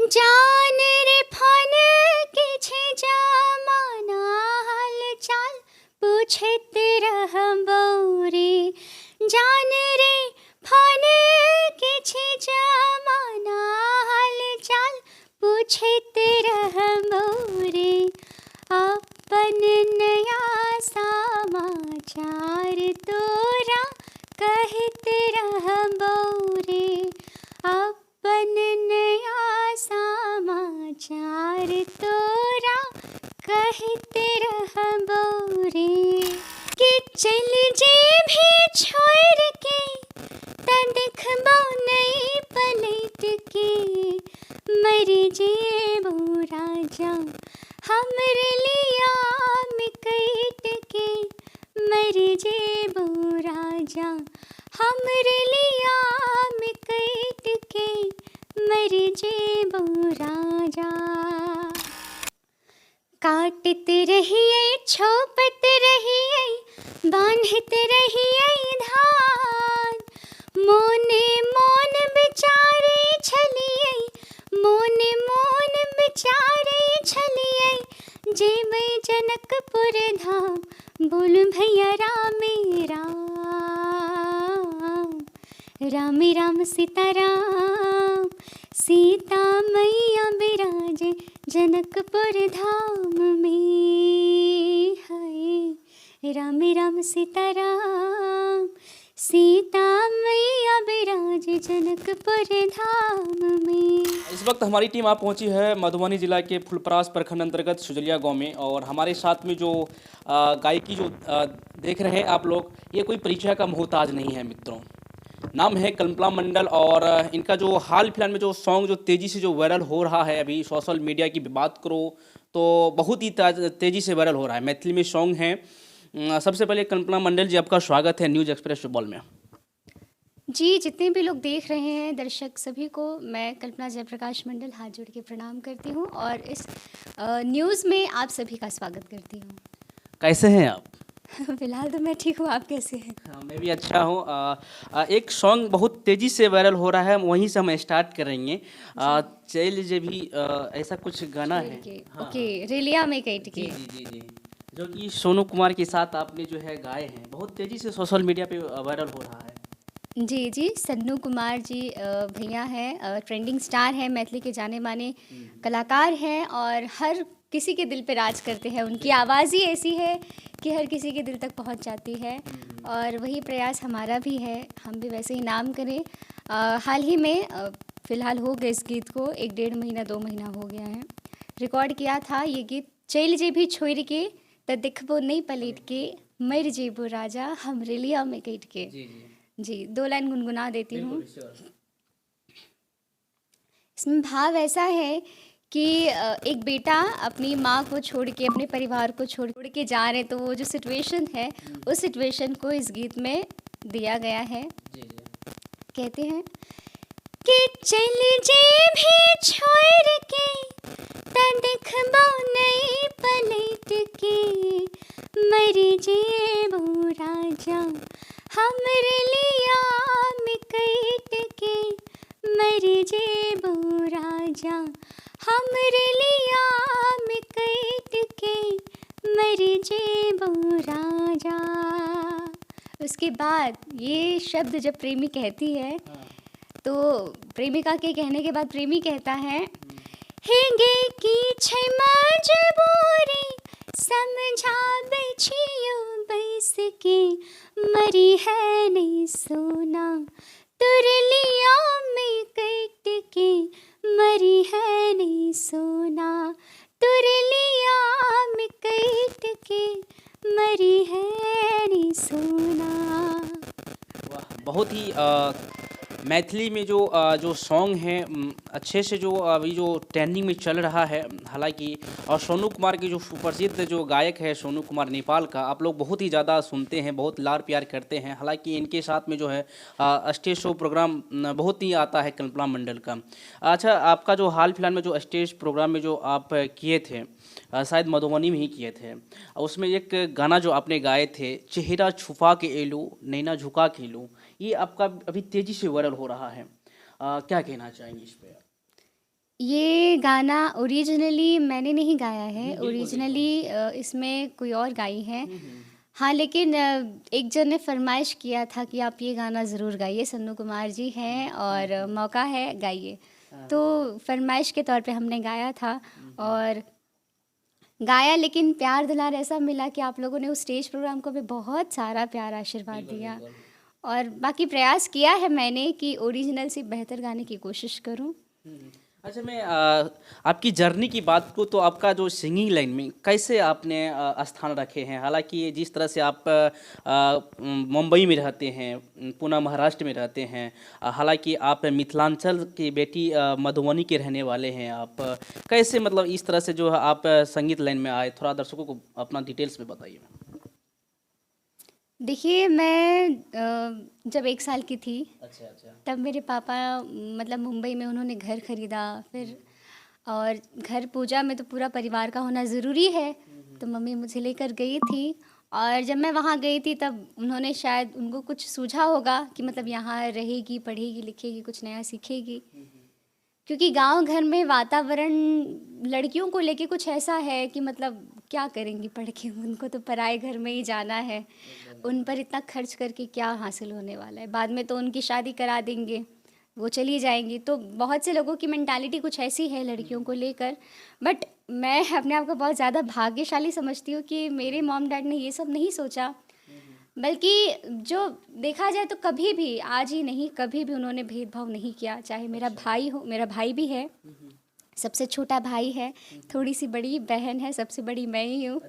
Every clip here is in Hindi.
जान रे फोन किछे जमाना हाल चाल पूछत रहबो रे। जान रे फोन किछे जमाना हाल चाल पूछत रहबो रे। अपन नया समाचार तोरा कहत रहबो रे। अपन नया समाचार तोरा कहत रहबो रे। कि चल जे भी छोड़ के त देखबो नहीं पलट के। मर जेबो राजा हमरे लिया में कट के। मर जेबो राजा हमरे लिया में कट के। मर जेबो राजा। काटत रहिए छोपत रहिए बांधत रहिए धान। मोने मोन बेचारे छलिए मोने मोन बेचारे छलिए। जेबै जनकपुर धाम बोल भैया राम राम राम सीता राम। सीता मैया बिराजे जनकपुर धाम में। हाय राम राम सीता राम। सीता मैया बिराजे जनकपुर धाम में। इस वक्त हमारी टीम आप पहुंची है मधुबनी जिला के फुलपरास प्रखंड अंतर्गत सुजलिया गांव में। और हमारे साथ में जो गायकी जो देख रहे हैं आप लोग, ये कोई परिचय का मोहताज नहीं है मित्रों। नाम है कल्पना मंडल। और इनका जो हाल फिलहाल में जो सॉन्ग जो तेज़ी से जो वायरल हो रहा है, अभी सोशल मीडिया की बात करो तो बहुत ही तेज़ी से वायरल हो रहा है। मैथिली में सॉन्ग है। सबसे पहले कल्पना मंडल जी, आपका स्वागत है न्यूज़ एक्सप्रेस सुपौल में। जी, जितने भी लोग देख रहे हैं दर्शक सभी को मैं कल्पना जयप्रकाश मंडल हाथ जोड़ के प्रणाम करती हूँ और इस न्यूज़ में आप सभी का स्वागत करती हूँ। कैसे हैं आप? फिलहाल तो मैं ठीक हूँ, आप कैसे हैं? हाँ, मैं भी अच्छा हूँ। एक सॉन्ग बहुत तेज़ी से वायरल हो रहा है, वहीं से हम स्टार्ट करेंगे। चल जे भी ऐसा कुछ गाना है। हाँ, ओके, रेलिया में कैट जी के। जी जी जी, जो कि सोनू कुमार के साथ आपने जो है गाए हैं, बहुत तेज़ी से सोशल मीडिया पे वायरल हो रहा है। जी जी, सन्नू कुमार जी भैया हैं, ट्रेंडिंग स्टार हैं, मैथिली के जाने माने कलाकार हैं और हर किसी के दिल पे राज करते हैं। उनकी आवाज़ ही ऐसी है कि हर किसी के दिल तक पहुंच जाती है और वही प्रयास हमारा भी है, हम भी वैसे ही नाम करें। हाल ही में फ़िलहाल हो गए इस गीत को 1 डेढ़ महीना 2 महीना हो गया है। रिकॉर्ड किया था ये गीत चल जे भी छोड़ के त देखबो नहीं पलट के। मर जेबो राजा हमरे लिया में कैट के। जी जी, जी, 2 लाइन गुनगुना देती हूँ। बिल्कुल श्योर। इसमें भाव ऐसा है कि एक बेटा अपनी माँ को छोड़ के अपने परिवार को छोड़ के जा रहे, तो वो जो सिचुएशन है उस सिचुएशन को इस गीत में दिया गया है। जी जी, कहते हैं कि चल जे भी छोड़ के त देखबो नहीं पलट के। मर जेबो राजा हमरे लिया में कैट के। मर जेबो राजा हमरे लिया में कैट के। मर जेबो राजा। उसके बाद ये शब्द जब प्रेमी कहती है तो प्रेमिका के कहने के बाद प्रेमी कहता है, हेगे की छै मजबूरी समझाबै छियो बैस के। मरी है नहीं सोना तोर लिया में कैट के। मरी है नहीं सोना तोर लिया में कैट के। मरी है नहीं सोना। वाह, बहुत ही मैथिली में जो सॉन्ग हैं अच्छे से जो अभी जो ट्रेंडिंग में चल रहा है। हालांकि और सोनू कुमार के जो सुप्रसिद्ध जो गायक है सोनू कुमार नेपाल का, आप लोग बहुत ही ज़्यादा सुनते हैं, बहुत लाड़ प्यार करते हैं। हालांकि इनके साथ में जो है स्टेज शो प्रोग्राम बहुत ही आता है कल्पना मंडल का। अच्छा, आपका जो हाल फिलहाल में जो स्टेज प्रोग्राम में जो आप किए थे, शायद मधुबनी में ही किए थे, उसमें एक गाना जो आपने गाए थे, चेहरा छुपा के एलू नैना झुका के लूँ, ये आपका अभी तेज़ी से वायरल हो रहा है। क्या कहना चाहेंगे इस पे? ये गाना ओरिजिनली मैंने नहीं गाया है, ओरिजिनली इसमें कोई और गाई है। हाँ, लेकिन एक जन ने फ़रमाइश किया था कि आप ये गाना ज़रूर गाइए, सन्नू कुमार जी हैं और मौका है, गाइए। तो फ़रमाइश के तौर पे हमने गाया था और गाया, लेकिन प्यार दुलार ऐसा मिला कि आप लोगों ने उस स्टेज प्रोग्राम को भी बहुत सारा प्यार आशीर्वाद दिया। और बाकी प्रयास किया है मैंने कि ओरिजिनल से बेहतर गाने की कोशिश करूं। अच्छा, मैं आपकी जर्नी की बात करूँ तो आपका जो सिंगिंग लाइन में कैसे आपने स्थान रखे हैं? हालांकि ये जिस तरह से आप मुंबई में रहते हैं, पुणे महाराष्ट्र में रहते हैं, हालांकि आप मिथिलांचल की बेटी मधुबनी के रहने वाले हैं, आप कैसे मतलब इस तरह से जो है आप संगीत लाइन में आए? थोड़ा दर्शकों को अपना डिटेल्स में बताइए। देखिए, मैं जब 1 साल की थी अच्छा अच्छा। तब मेरे पापा मतलब मुंबई में उन्होंने घर खरीदा। फिर और घर पूजा में तो पूरा परिवार का होना ज़रूरी है, तो मम्मी मुझे लेकर गई थी। और जब मैं वहाँ गई थी तब उन्होंने शायद उनको कुछ सूझा होगा कि मतलब यहाँ रहेगी, पढ़ेगी, लिखेगी, कुछ नया सीखेगी। क्योंकि गांव घर में वातावरण लड़कियों को लेके कुछ ऐसा है कि मतलब क्या करेंगी पढ़ के, उनको तो पराए घर में ही जाना है, उन पर इतना खर्च करके क्या हासिल होने वाला है, बाद में तो उनकी शादी करा देंगे, वो चली जाएंगी। तो बहुत से लोगों की मेंटालिटी कुछ ऐसी है लड़कियों को लेकर। बट मैं अपने आप को बहुत ज़्यादा भाग्यशाली समझती हूँ कि मेरे मॉम डैड ने ये सब नहीं सोचा, बल्कि जो देखा जाए तो कभी भी, आज ही नहीं, कभी भी उन्होंने भेदभाव नहीं किया। चाहे मेरा भाई हो, मेरा भाई भी है, सबसे छोटा भाई है, थोड़ी सी बड़ी बहन है, सबसे बड़ी मैं ही हूँ।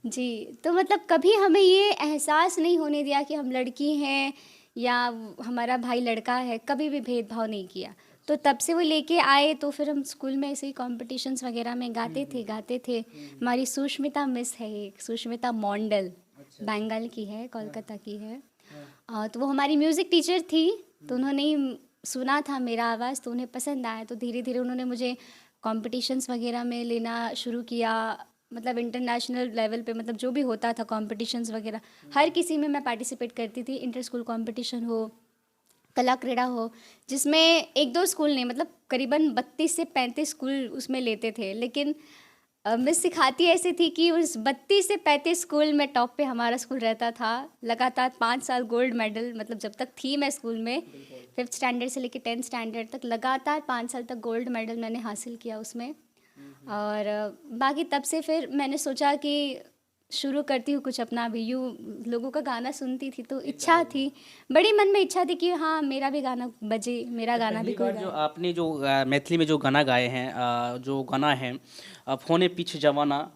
जी, तो मतलब कभी हमें ये एहसास नहीं होने दिया कि हम लड़की हैं या हमारा भाई लड़का है, कभी भी भेदभाव नहीं किया। तो तब से वो लेके आए, तो फिर हम स्कूल में ऐसे ही कॉम्पिटिशन्स वगैरह में गाते थे। हमारी सुष्मिता मिस है, एक सुष्मिता मॉन्डल, बंगाल की है, कोलकाता की है। तो वो हमारी म्यूज़िक टीचर थी, तो उन्होंने ही सुना था मेरा आवाज़, तो उन्हें पसंद आया। तो धीरे धीरे उन्होंने मुझे कॉम्पिटिशन्स वगैरह में लेना शुरू किया, मतलब इंटरनेशनल लेवल पे, मतलब जो भी होता था कॉम्पिटिशन्स वगैरह, हर किसी में मैं पार्टिसिपेट करती थी। इंटर स्कूल कॉम्पिटिशन हो, कला क्रीड़ा हो, जिसमें 1-2 स्कूल नहीं, मतलब करीबन 32 से 35 स्कूल उसमें लेते थे। लेकिन मिस सिखाती ऐसी थी कि उस 32 से 35 स्कूल में टॉप पे हमारा स्कूल रहता था। लगातार 5 साल गोल्ड मेडल, मतलब जब तक थी मैं स्कूल में, 5th स्टैंडर्ड से लेकर 10th स्टैंडर्ड तक लगातार 5 साल तक गोल्ड मेडल मैंने हासिल किया उसमें। और बाकी तब से फिर मैंने सोचा कि शुरू करती हूँ कुछ अपना भी। यूँ लोगों का गाना सुनती थी तो इच्छा थी, बड़ी मन में इच्छा थी कि हाँ मेरा भी गाना बजे, मेरा गाना भी पहली कोई बार जो गाए। आपने जो मैथिली में जो गाना गाए हैं, जो गाना है फोने पीछे जवाना,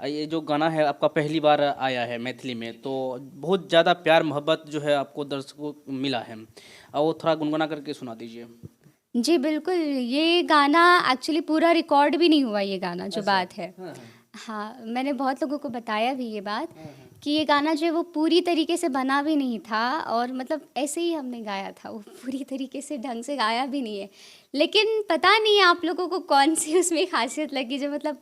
ये जो गाना है आपका पहली बार आया है मैथिली में, तो बहुत ज़्यादा प्यार मोहब्बत जो है आपको दर्शकों को मिला है, वो थोड़ा गुनगुना करके सुना दीजिए। जी बिल्कुल, ये गाना एक्चुअली पूरा रिकॉर्ड भी नहीं हुआ, ये गाना जो बात है। हाँ हाँ। हाँ, मैंने बहुत लोगों को बताया भी ये बात कि ये गाना जो है वो पूरी तरीके से बना भी नहीं था, और मतलब ऐसे ही हमने गाया था, वो पूरी तरीके से ढंग से गाया भी नहीं है। लेकिन पता नहीं आप लोगों को कौन सी उसमें खासियत लगी जो मतलब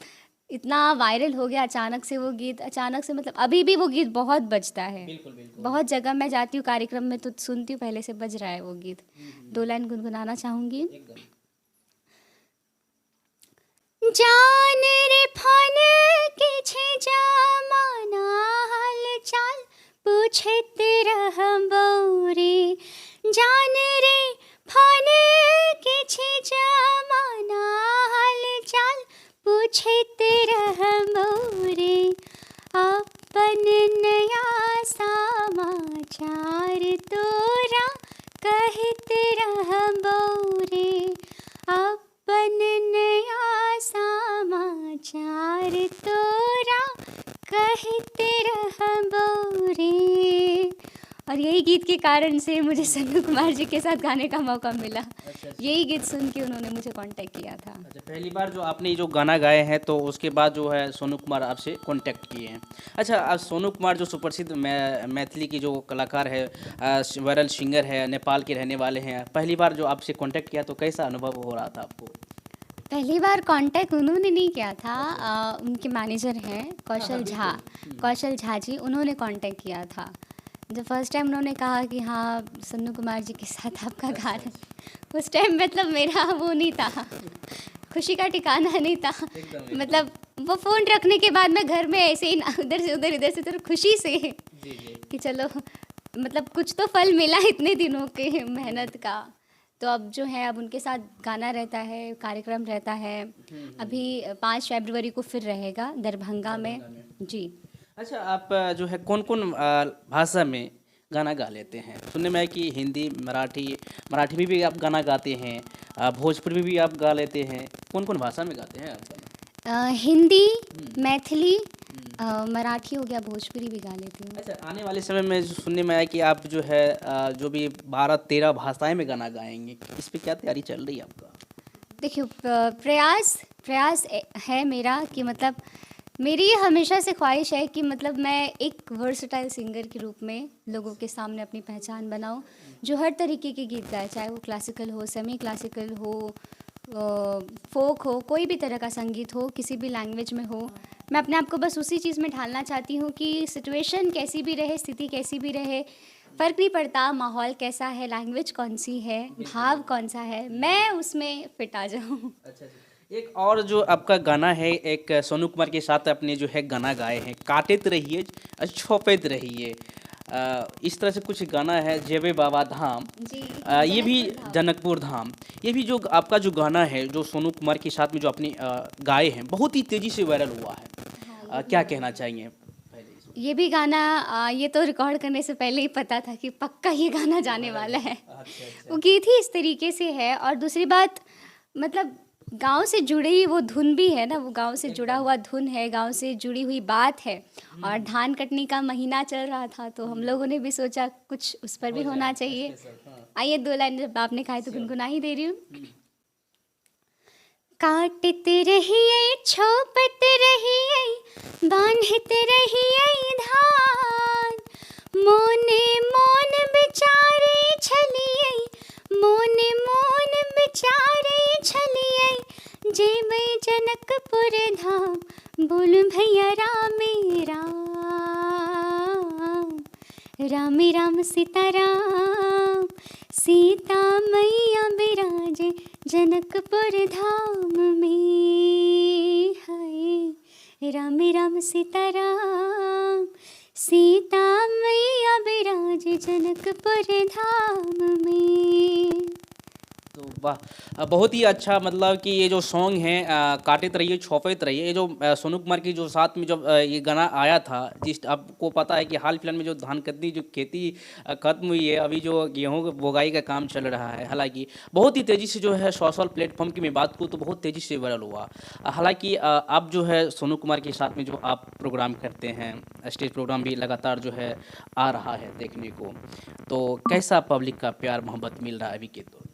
इतना वायरल हो गया अचानक से वो गीत, अचानक से, मतलब अभी भी वो गीत बहुत बजता है। बिल्कुल बिल्कुल। बहुत जगह मैं जाती हूँ कार्यक्रम में तो सुनती हूँ, पहले से बज रहा है वो गीत। 2 लाइन गुनगुनाना चाहूँगी। एकदम। जान रे फोन किछे जमाना हाल चाल पूछत रहबौ रे, जान रे फोन किछे जमाना हाल चाल पूछत रहबौ रे, अपन नया समाचार तोरा कहत रहबौ रे, अपन नया समाचार तोरा कहत रहबौ रे। और यही गीत के कारण से मुझे सन्नू कुमार जी के साथ गाने का मौका मिला। यही गीत सुन के उन्होंने मुझे कांटेक्ट किया था। अच्छा, पहली बार जो आपने जो गाना गाए हैं तो उसके बाद जो है सोनू कुमार आपसे कांटेक्ट किए हैं। अच्छा, आज सोनू कुमार जो सुप्रसिद्ध मैथिली की जो कलाकार है, वायरल सिंगर है, नेपाल के रहने वाले हैं, पहली बार जो आपसे कांटेक्ट किया तो कैसा अनुभव हो रहा था आपको? पहली बार कांटेक्ट उन्होंने नहीं किया था, उनके मैनेजर हैं कौशल झा, कौशल झा जी, उन्होंने कांटेक्ट किया था। जब फर्स्ट टाइम उन्होंने कहा कि हाँ सन्नू कुमार जी के साथ आपका गाना, उस टाइम मतलब मेरा वो नहीं था, खुशी का ठिकाना नहीं था। एकदम। मतलब वो फ़ोन रखने के बाद मैं घर में ऐसे ही ना उधर से उधर, इधर से उधर खुशी से जी, जी। कि चलो मतलब कुछ तो फल मिला इतने दिनों के मेहनत का। तो अब जो है अब उनके साथ गाना रहता है, कार्यक्रम रहता है। अभी 5 फरवरी को फिर रहेगा दरभंगा में। दरभंगा में। जी। अच्छा, आप जो है कौन-कौन भाषा में गाना गा लेते हैं? सुनने में है कि हिंदी, मराठी मराठी में भी आप गाना गाते हैं, भोजपुरी में भी आप गा लेते हैं। कौन-कौन भाषा में गाते हैं आप गाना? हिंदी, हुँ, मैथिली, हुँ। मराठी हो गया, भोजपुरी भी गा लेती हूँ। अच्छा, आने वाले समय में जो सुनने में आया कि आप जो है जो भी 12-13 भाषाएँ में गाना गाएँगे, इस पे क्या तैयारी चल रही है आपका? देखिए प्रयास प्रयास है मेरा कि मतलब मेरी हमेशा से ख्वाहिश है कि मतलब मैं एक वर्सटाइल सिंगर के रूप में लोगों के सामने अपनी पहचान बनाऊं, जो हर तरीके के गीत गाए, चाहे वो क्लासिकल हो, सेमी क्लासिकल हो, फोक हो, कोई भी तरह का संगीत हो, किसी भी लैंग्वेज में हो। मैं अपने आप को बस उसी चीज़ में ढालना चाहती हूँ कि सिचुएशन कैसी भी रहे, स्थिति कैसी भी रहे, फ़र्क नहीं पड़ता माहौल कैसा है, लैंग्वेज कौन सी है, भाव कौन सा है, मैं उसमें फिट आ जाऊँ। अच्छा, अच्छा। एक और जो आपका गाना है, एक सोनू कुमार के साथ आपने जो है गाना गाए हैं, काटेत रहिए छोपेत रहिए। इस तरह से कुछ गाना है, जेबे बाबा धाम। जी, ये भी जनकपुर धाम। जनकपुर धाम। ये भी जो आपका जो गाना है, जो सोनू कुमार के साथ में जो आपने गाए हैं, बहुत ही तेज़ी से वायरल हुआ है। हाँ, ये भी क्या गाना कहना चाहेंगे पहले इसमें? ये भी गाना ये तो रिकॉर्ड करने से पहले ही पता था कि पक्का ये गाना जाने वाला है। अच्छा, अच्छा। वो गीत ही इस तरीके से है और दूसरी बात मतलब गाँव से जुड़ी वो धुन भी है ना, वो गाँव से जुड़ा एकदम। हुआ धुन है, गाँव से जुड़ी हुई बात है। और धान कटनी का महीना चल रहा था तो हम लोगों ने भी सोचा कुछ उस पर भी हो होना जाए चाहिए। स्पेशल, हाँ। आइए 2 लाइन जब आपने कहा है तो श्योर। गुनगुना ही दे रही हूँ। हुँ। काटत रहिए छोपत रहिए बांधत रहिए धान, मोने मोन बिचारे छलिए, मोने मोन बिचारे छलिए, जेबै जनकपुर धाम, बोल भैया राम राम राम सीताराम, सीता मैया बिराजे जनकपुर धाम में। हाय राम राम सीताराम, सीता मैया बिराजे जनकपुर धाम में। तो वाह! बहुत ही अच्छा, मतलब कि ये जो सॉन्ग है काटत रहिए छोपत रहिए, ये जो सोनू कुमार की जो साथ में जब ये गाना आया था, जिस आपको पता है कि हाल फिलहाल में जो धान कतनी जो खेती खत्म हुई है, अभी जो गेहूँ की बुआई का काम चल रहा है, हालाँकि बहुत ही तेज़ी से जो है सोशल प्लेटफ़ॉर्म की मैं बात करूँ तो बहुत तेज़ी से वायरल हुआ। हालाँकि अब जो है सोनू कुमार के साथ में जो आप प्रोग्राम करते हैं, स्टेज प्रोग्राम भी लगातार जो है आ रहा है देखने को, तो कैसा पब्लिक का प्यार मोहब्बत मिल रहा है अभी के दौर में?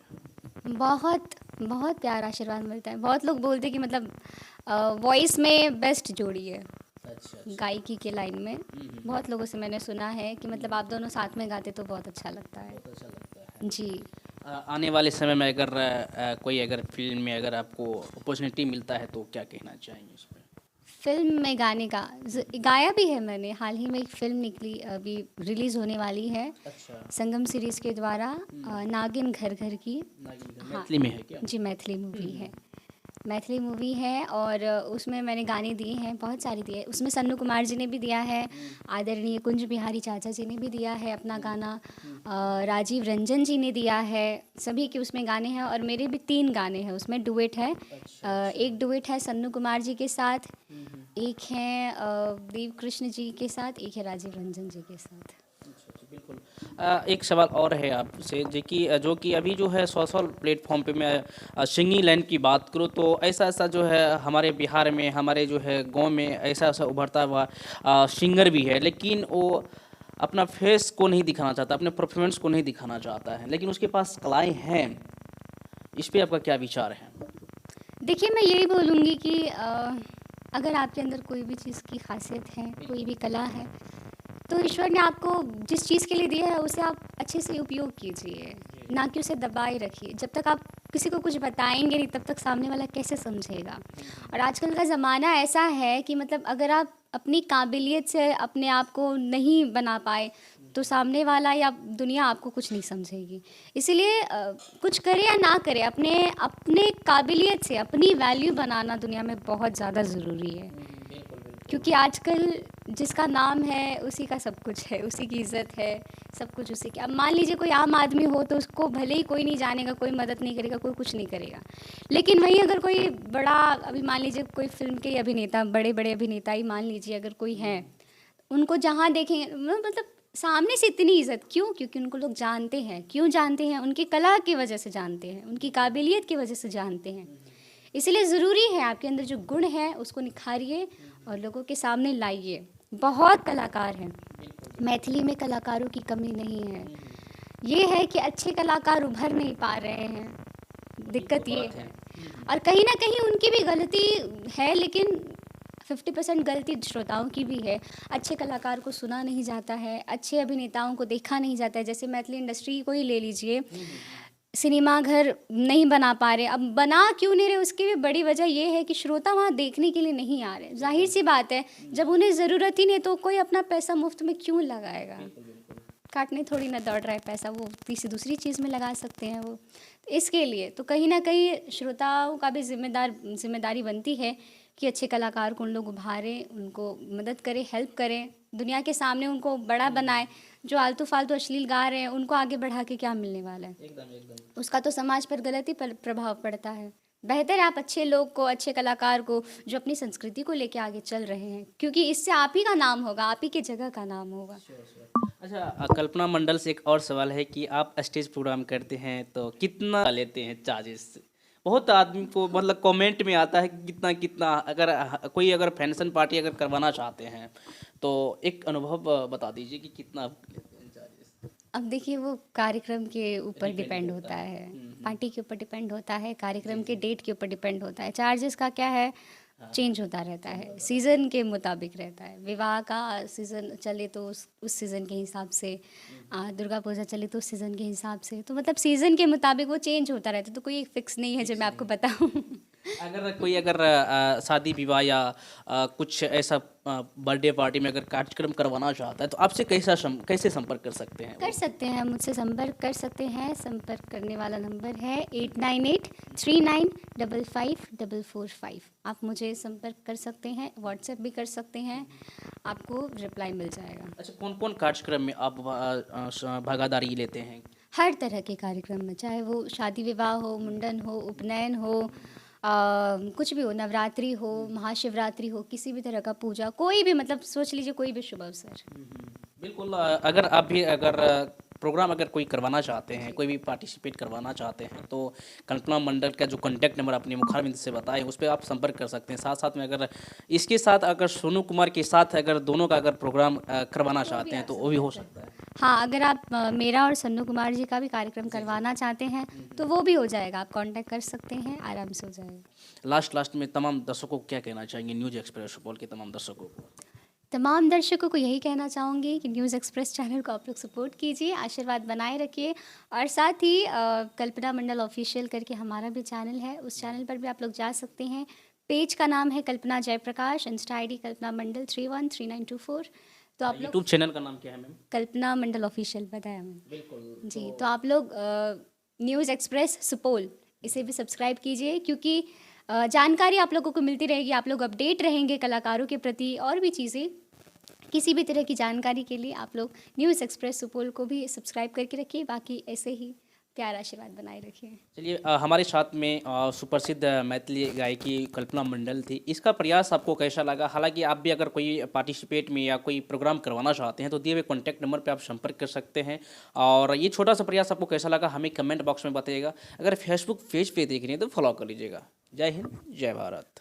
बहुत बहुत प्यार आशीर्वाद मिलता है। बहुत लोग बोलते हैं कि मतलब वॉइस में बेस्ट जोड़ी है अच्छा, अच्छा। गायकी के लाइन में। बहुत लोगों से मैंने सुना है कि मतलब आप दोनों साथ में गाते तो बहुत अच्छा लगता है। बहुत अच्छा लगता है। जी। आने वाले समय में अगर कोई अगर फ़िल्म में अगर आपको अपॉर्चुनिटी मिलता है तो क्या कहना चाहेंगे इसमें? फ़िल्म में गाने का गाया भी है मैंने। हाल ही में एक फ़िल्म निकली अभी रिलीज़ होने वाली है अच्छा। संगम सीरीज़ के द्वारा, नागिन घर घर की। नागिन हाँ मैथिली में है क्या? जी, मैथिली मूवी है। मैथिली मूवी है और उसमें मैंने गाने दिए हैं, बहुत सारे दिए। उसमें सन्नू कुमार जी ने भी दिया है, आदरणीय कुंज बिहारी चाचा जी ने भी दिया है अपना गाना, राजीव रंजन जी ने दिया है। सभी के उसमें गाने हैं और मेरे भी 3 गाने हैं उसमें, डुएट है। अच्छा, एक डुएट है सन्नू कुमार जी के साथ, हुँ, हुँ। एक है देव कृष्ण जी के साथ, एक है राजीव रंजन जी के साथ। अच्छा, अच्छा, बिल्कुल। एक सवाल और है आपसे जो कि अभी जो है सोशल प्लेटफ़ॉर्म पे मैं सिंगिंग लाइन की बात करूँ तो ऐसा-ऐसा जो है हमारे बिहार में, हमारे जो है गाँव में ऐसा-ऐसा उभरता हुआ सिंगर भी है, लेकिन वो अपना फेस को नहीं दिखाना चाहता, अपने परफ़ॉर्मेंस को नहीं दिखाना चाहता है, लेकिन उसके पास कलाएँ हैं। इस पे आपका क्या विचार है? देखिए मैं यही बोलूँगी कि अगर आपके अंदर कोई भी चीज़ की ख़ासियत है, कोई भी कला है, तो ईश्वर ने आपको जिस चीज़ के लिए दिया है उसे आप अच्छे से उपयोग कीजिए, ना कि उसे दबाए रखिए। जब तक आप किसी को कुछ बताएंगे नहीं तब तक सामने वाला कैसे समझेगा। और आजकल का ज़माना ऐसा है कि मतलब अगर आप अपनी काबिलियत से अपने आप को नहीं बना पाए तो सामने वाला या दुनिया आपको कुछ नहीं समझेगी। इसीलिए कुछ करे या ना करे, अपने अपने काबिलियत से अपनी वैल्यू बनाना दुनिया में बहुत ज़्यादा ज़रूरी है। क्योंकि आजकल जिसका नाम है उसी का सब कुछ है, उसी की इज़्ज़त है, सब कुछ उसी की। अब मान लीजिए कोई आम आदमी हो तो उसको भले ही कोई नहीं जानेगा, कोई मदद नहीं करेगा, कोई कुछ नहीं करेगा, लेकिन वहीं अगर कोई बड़ा, अभी मान लीजिए कोई फ़िल्म के अभिनेता, बड़े बड़े अभिनेता ही मान लीजिए अगर कोई हैं, उनको जहाँ देखेंगे मतलब सामने से इतनी इज़्ज़त क्यों? क्योंकि उनको लोग जानते हैं। क्यों जानते हैं? उनकी कला की वजह से जानते हैं, उनकी काबिलियत की वजह से जानते हैं। इसलिए ज़रूरी है आपके अंदर जो गुण है उसको निखारिए और लोगों के सामने लाइए। बहुत कलाकार हैं, मैथिली में कलाकारों की कमी नहीं है। ये है कि अच्छे कलाकार उभर नहीं पा रहे हैं, दिक्कत ये है। और कहीं ना कहीं उनकी भी गलती है, लेकिन 50% गलती श्रोताओं की भी है। अच्छे कलाकार को सुना नहीं जाता है, अच्छे अभिनेताओं को देखा नहीं जाता है। जैसे मैथिली इंडस्ट्री को ही ले लीजिए, सिनेमा घर नहीं बना पा रहे। अब बना क्यों नहीं रहे, उसकी भी बड़ी वजह ये है कि श्रोता वहाँ देखने के लिए नहीं आ रहे। जाहिर सी बात है, जब उन्हें ज़रूरत ही नहीं तो कोई अपना पैसा मुफ्त में क्यों लगाएगा? काटने थोड़ी ना दौड़ रहा है पैसा, वो किसी दूसरी चीज़ में लगा सकते हैं वो। इसके लिए तो कहीं ना कहीं श्रोताओं का भी जिम्मेदारी बनती है कि अच्छे कलाकार को उन लोग उभारें, उनको मदद करें, हेल्प करें, दुनिया के सामने उनको बड़ा बनाए। जो आलतू फालतू अश्लील गा रहे हैं उनको आगे बढ़ा के क्या मिलने वाला है? एकदम। उसका तो समाज पर गलत ही प्रभाव पड़ता है। बेहतर है आप अच्छे लोग को, अच्छे कलाकार को, जो अपनी संस्कृति को लेके आगे चल रहे हैं, क्योंकि इससे आप ही का नाम होगा, आप ही के जगह का नाम होगा। अच्छा, कल्पना मंडल से एक और सवाल है कि आप स्टेज प्रोग्राम करते हैं तो कितना लेते हैं चार्जेस? बहुत आदमी को मतलब कमेंट में आता है कि कितना कितना, अगर फंक्शन पार्टी अगर करवाना चाहते हैं तो एक अनुभव बता दीजिए कि कितना लेते हैं चार्जेस? अब देखिए, वो कार्यक्रम के ऊपर डिपेंड होता है, पार्टी के ऊपर डिपेंड होता है, कार्यक्रम के डेट के ऊपर डिपेंड होता है। चार्जेस का क्या है, चेंज होता रहता है, सीज़न के मुताबिक रहता है। विवाह का सीज़न चले तो उस सीज़न के हिसाब से, दुर्गा पूजा चले तो उस सीज़न के हिसाब से, तो मतलब सीज़न के मुताबिक वो चेंज होता रहता है। तो कोई एक फिक्स नहीं है जो मैं आपको बताऊं। अगर शादी विवाह या कुछ ऐसा बर्थडे पार्टी में अगर कार्यक्रम करवाना चाहता है तो आपसे कैसे संपर्क कर सकते हैं? कर सकते हैं, मुझसे संपर्क कर सकते हैं। संपर्क करने वाला नंबर है 8983955445। आप मुझे संपर्क कर सकते हैं, व्हाट्सएप भी कर सकते हैं, आपको रिप्लाई मिल जाएगा। अच्छा, कौन कौन कार्यक्रम में आप भागीदारी लेते हैं? हर तरह के कार्यक्रम में, चाहे वो शादी विवाह हो, मुंडन हो, उपनयन हो, कुछ भी हो, नवरात्रि हो, महाशिवरात्रि हो, किसी भी तरह का पूजा, कोई भी, मतलब सोच लीजिए कोई भी शुभ अवसर। बिल्कुल। अगर आप भी अगर प्रोग्राम अगर कोई करवाना चाहते हैं, कोई भी पार्टिसिपेट करवाना चाहते हैं तो कल्पना मंडल का जो कॉन्टैक्ट नंबर अपने मुखारबिंद से बताए उस पर आप संपर्क कर सकते हैं। साथ साथ में अगर इसके साथ अगर सोनू कुमार के साथ अगर दोनों का अगर प्रोग्राम करवाना चाहते हैं तो वो भी हो सकता है। हाँ, अगर आप मेरा और सन्नू कुमार जी का भी कार्यक्रम करवाना चाहते हैं तो वो भी हो जाएगा, आप कांटेक्ट कर सकते हैं, आराम से हो जाएगा। लास्ट में तमाम दर्शकों को क्या कहना चाहेंगे, न्यूज़ एक्सप्रेस सुपौल के तमाम दर्शकों को? तमाम दर्शकों को यही कहना चाहूँगी कि न्यूज़ एक्सप्रेस चैनल को आप लोग सपोर्ट कीजिए, आशीर्वाद बनाए रखिए। और साथ ही कल्पना मंडल ऑफिशियल करके हमारा भी चैनल है, उस चैनल पर भी आप लोग जा सकते हैं। पेज का नाम है कल्पना जयप्रकाश, इंस्टा ID कल्पना मंडल 313924। तो आप लोग, यूट्यूब चैनल का नाम क्या है मैम? कल्पना मंडल ऑफिशियल बताया मैम। बिल्कुल जी, तो आप लोग न्यूज़ एक्सप्रेस सुपौल इसे भी सब्सक्राइब कीजिए, क्योंकि जानकारी आप लोगों को मिलती रहेगी, आप लोग अपडेट रहेंगे कलाकारों के प्रति, और भी चीज़ें, किसी भी तरह की जानकारी के लिए आप लोग न्यूज़ एक्सप्रेस सुपौल को भी सब्सक्राइब करके रखिए। बाकी ऐसे ही प्यार आशीर्वाद बनाए रखिए। चलिए, हमारे साथ में सुप्रसिद्ध मैथिली गायकी कल्पना मंडल थी। इसका प्रयास आपको कैसा लगा? हालांकि आप भी अगर कोई पार्टिसिपेट में या कोई प्रोग्राम करवाना चाहते हैं तो दिए हुए कॉन्टैक्ट नंबर पे आप संपर्क कर सकते हैं। और ये छोटा सा प्रयास आपको कैसा लगा हमें कमेंट बॉक्स में बताइएगा। अगर फेसबुक पेज पे देख रही हैं तो फॉलो कर लीजिएगा। जय हिंद, जय भारत।